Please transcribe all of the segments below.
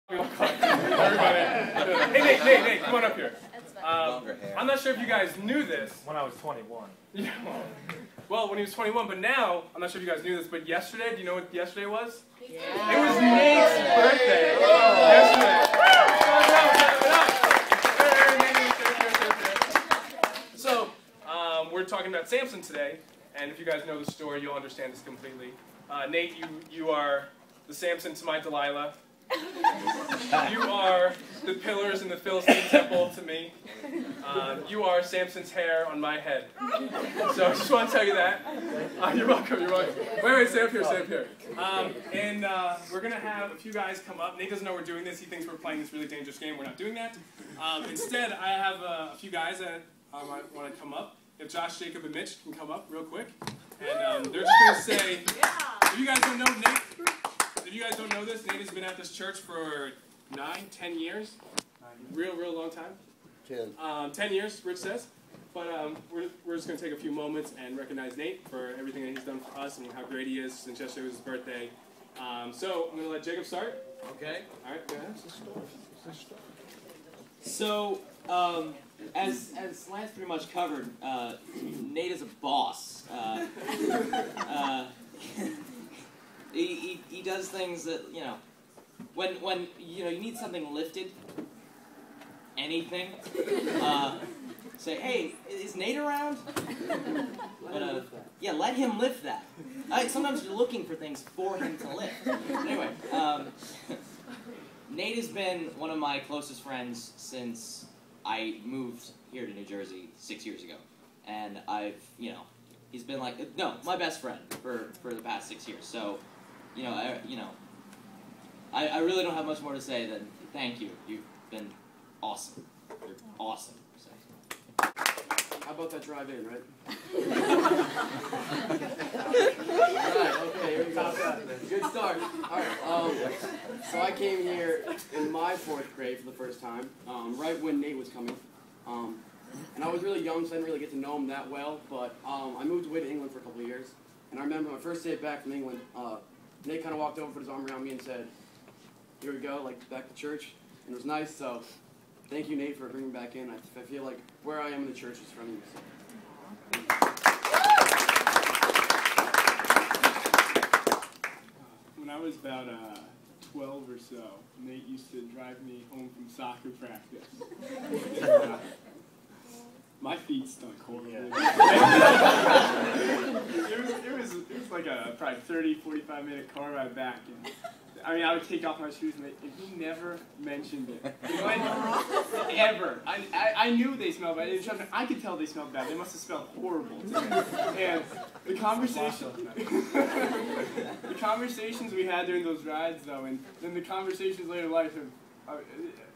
Everybody. Hey, Nate, come on up here. I'm not sure if you guys knew this. When I was 21. Yeah, well, when he was 21, but now, I'm not sure if you guys knew this, but yesterday, do you know what yesterday was? Yeah. It was Nate's birthday. Yesterday. So, we're talking about Samson today, and if you guys know the story, you'll understand this completely. Nate, you are the Samson to my Delilah. You are the pillars in the Philistine temple to me. You are Samson's hair on my head. So I just want to tell you that. You're welcome, you're welcome. Wait, stay up here. And we're going to have a few guys come up. Nate doesn't know we're doing this. He thinks we're playing this really dangerous game. We're not doing that. Instead, I have a few guys that might want to come up. If Josh, Jacob, and Mitch can come up real quick. And they're just going to say, if you guys don't know Nate, if you guys don't know this, Nate has been at this church for 10 years. Real long time. 10 years, Rich says. But we're just going to take a few moments and recognize Nate for everything that he's done for us and how great he is since yesterday was his birthday. So I'm going to let Jacob start. Okay. All right, go ahead. So, as Lance pretty much covered, Nate is a boss. He does things that, when you need something lifted, anything, say, hey, is Nate around? But, yeah, let him lift that. Sometimes you're looking for things for him to lift. Anyway, Nate has been one of my closest friends since I moved here to New Jersey 6 years ago. And he's been my best friend for the past 6 years. So, I really don't have much more to say than thank you. You've been awesome. You're awesome. So. How about that drive-in, right? Alright, okay, here we go. Good start. Alright, so I came here in my 4th grade for the first time, right when Nate was coming. And I was really young, so I didn't really get to know him that well, but I moved away to England for a couple of years. And I remember my first day back from England, Nate kind of walked over, put his arm around me and said, here we go, back to church. And it was nice, so thank you, Nate, for bringing me back in. I feel like where I am in the church is from you. So. When I was about 12 or so, Nate used to drive me home from soccer practice. My feet stunk horribly. It was like a probably 30, 45-minute car ride back. And, I would take off my shoes, and he never mentioned it. Ever. I knew they smelled bad. I could tell they smelled bad. They must have smelled horrible. And the conversations we had during those rides, though, and then the conversations later in life,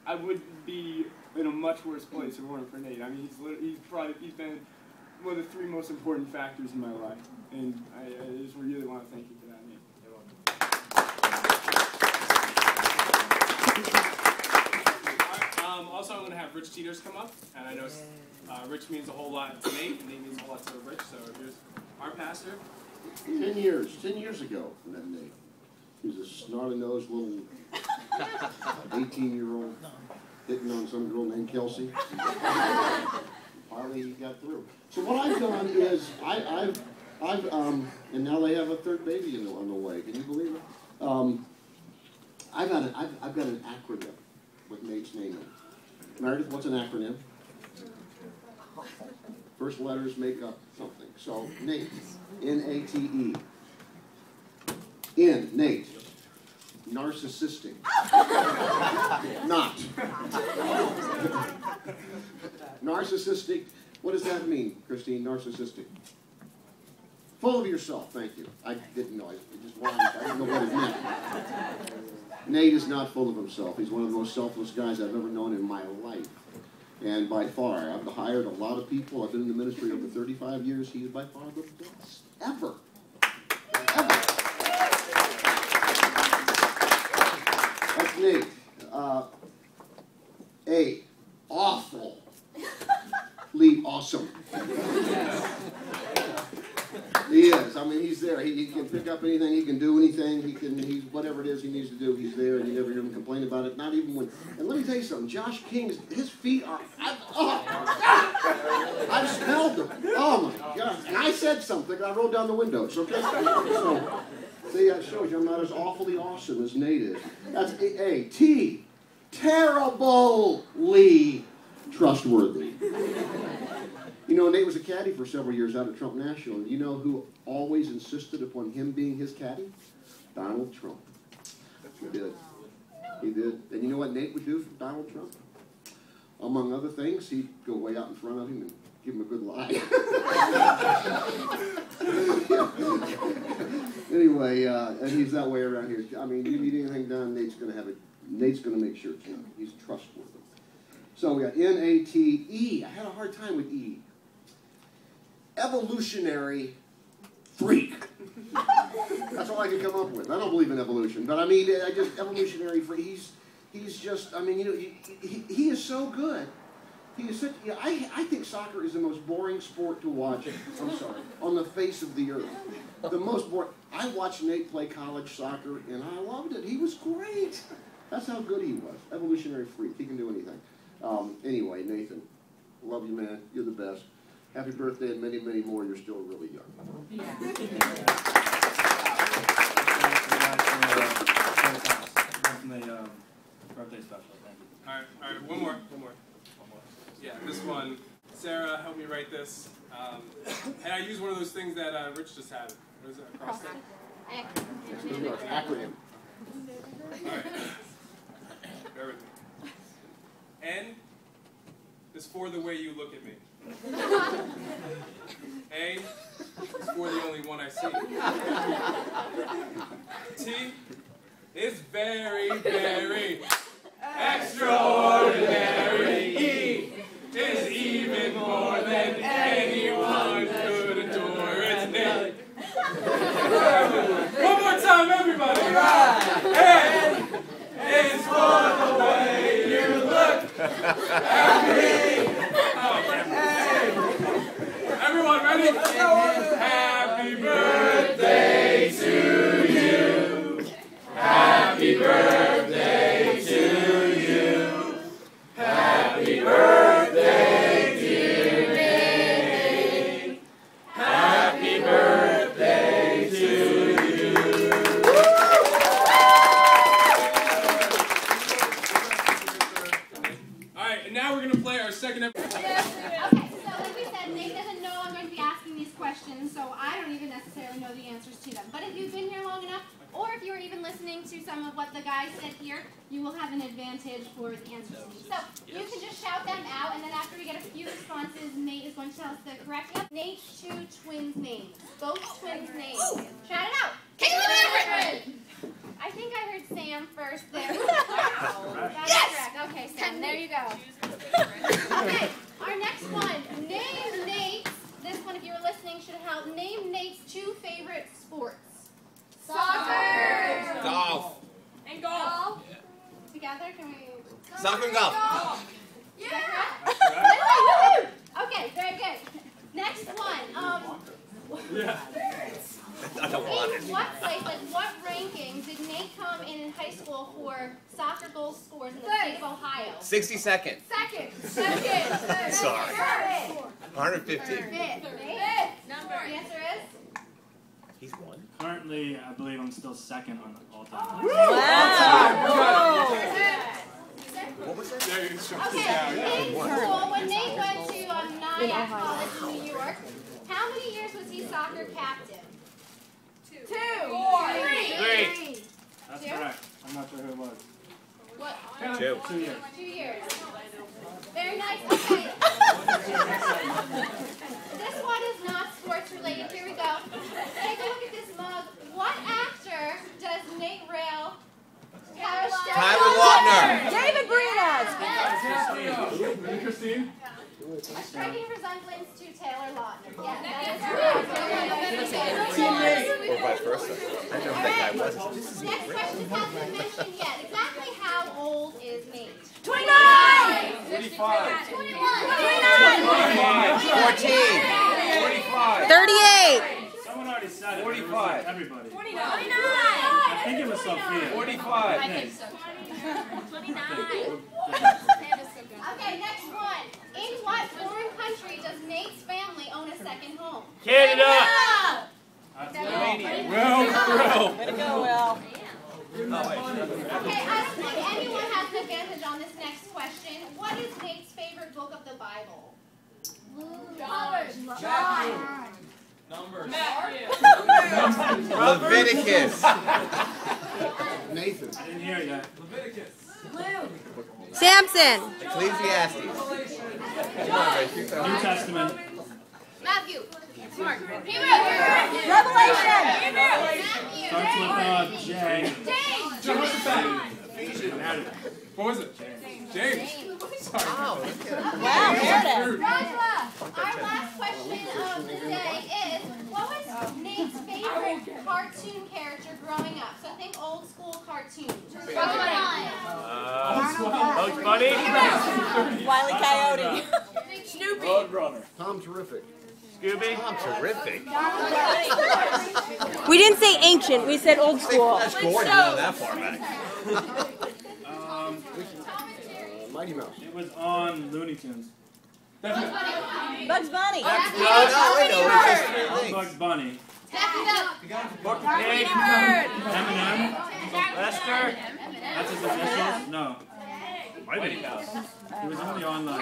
I would be in a much worse place if it weren't for Nate. He's been one of the 3 most important factors in my life, and I just really want to thank you for that, Nate. You're welcome. Also, I'm going to have Rich Teeters come up, and I know Rich means a whole lot to Nate, and Nate means a whole lot to Rich, so here's our pastor. 10 years ago, I met Nate. He was a snotty-nosed little 18-year-old hitting on some girl named Kelsey. Finally, he got through. So what I've done is and now they have a 3rd baby on the way. Can you believe it? I've got an acronym with Nate's name in it. Meredith, what's an acronym? First letters make up something. So Nate, N-A-T-E. N, Nate. Narcissistic. Not. Narcissistic. What does that mean, Christine? Narcissistic. Full of yourself. Thank you. I didn't know. I didn't know what it meant. Nate is not full of himself. He's one of the most selfless guys I've ever known in my life. And by far, I've hired a lot of people. I've been in the ministry over 35 years. He is by far the best ever. That's Nate. A. Awfully awesome. He is. I mean, he's there. He can pick up anything. He can do anything. He's whatever it is he needs to do. He's there, and you never hear him complain about it. Not even when. And let me tell you something. Josh King's his feet are. I've smelled them. Oh my God! And I said something. I rolled down the window. It's okay. So, see, that shows you I'm not as awfully awesome as Nate is. That's A. T. Terribly trustworthy. You know, Nate was a caddy for several years out at Trump National. And you know who always insisted upon him being his caddy? Donald Trump. He did. He did. And you know what Nate would do for Donald Trump? Among other things, he'd go way out in front of him and give him a good lie. Anyway, and he's that way around here. I mean, you need anything done, Nate's going to have it. Nate's going to make sure it's done. He's trustworthy. So we got N-A-T-E. I had a hard time with E. Evolutionary freak. That's all I could come up with. I don't believe in evolution, but I mean, I just evolutionary freak. He's just. I mean, you know, he is so good. He is such. Yeah, I think soccer is the most boring sport to watch. I'm sorry, on the face of the earth. The most boring. I watched Nate play college soccer, and I loved it. He was great. That's how good he was. Evolutionary freak. He can do anything. Anyway, Nathan, love you, man. You're the best. Happy birthday and many, many more. You're still really young. Yeah. Birthday special. Thank you. All right, one more. Yeah, this one. Sarah helped me write this. And I used one of those things that Rich just had. What is it? Acrostic? Acronym. All right. Bear with me. N is for the way you look at me. A is for the only one I see. T is very, very extraordinary. E is even more than anyone could adore. It's Nate. One more time, everybody. N is for the way you look at me. Everyone ready? Happy birthday to you. Happy birthday to you. Happy birthday, dear Nate. Happy birthday to you. All right, and now we're going to play our second episode. Nate doesn't know I'm going to be asking these questions, so I don't even necessarily know the answers to them. But if you've been here long enough, or if you were even listening to some of what the guys said here, you will have an advantage for the answers to these. So you can just shout them out, and then after we get a few responses, Nate is going to tell us the correct answer. Nate's two twins' names. Both twins' names. Shout it out! Caleb and Everett! I think I heard Sam first there. Wow. That's correct. Okay, Sam, there you go. Okay, our next one. Name Nate's, this one if you were listening should help, name Nate's two favorite sports. Soccer! Golf. And golf. Yeah. Together, can we? Soccer and golf. Yeah! Okay, very good. Next one. I don't want it. In what place, like what ranking did Nate come in high school for soccer goal scores in the state of Ohio? 62nd. Second. Sorry. 150. Fifth. Number. The answer is? He's one. Currently, I believe I'm still second on all time. What was that? Okay, in school, when Nate went to Nyack College in New York, how many years was he soccer captain? Two. Three. That's correct. I'm not sure who it was. What? 2. 2 years. 2 years. Very nice. Okay. This one is not sports related. Here we go. Take a look at this mug. What actor does Nate rail? Tyler Lautner. David Brianaz. Christine? A striking resemblance to Taylor Lautner. Yes, that is correct. Or vice versa. I know who that guy was. Next question hasn't been mentioned yet. Exactly how old is Nate? 29. 45. 21. 14. 38. Someone already said decided. 45. Everybody. 49. I think it was Sophia. 45. I think. 29. Okay, next one. In what foreign country does Nate's family own a second home? Canada. Romania. Will. Way to go, Will. Okay, I don't think anyone has an advantage on this next question. What is Nate's favorite book of the Bible? Leviticus. Nathan. I didn't hear it yet. Samson. Ecclesiastes. New Testament. Matthew. Revelation. Starts with J. What was it? James. Sorry. Wow, Meredith. Our last question of the day is, what was Nate's favorite cartoon character growing up? So think old school cartoons. Bugs Bunny. Wile E. Coyote. Snoopy. Roadrunner. Tom Terrific. Scooby. I'm terrific. We didn't say ancient, we said old school. That's Gordon, not that far back. Mighty Mouse. It was on Looney Tunes. Bugs Bunny. No, I know. It's just three On things. Bugs Bunny. Pig. Eminem. Lester. That's his initials? No. Mighty Mouse. He was only on like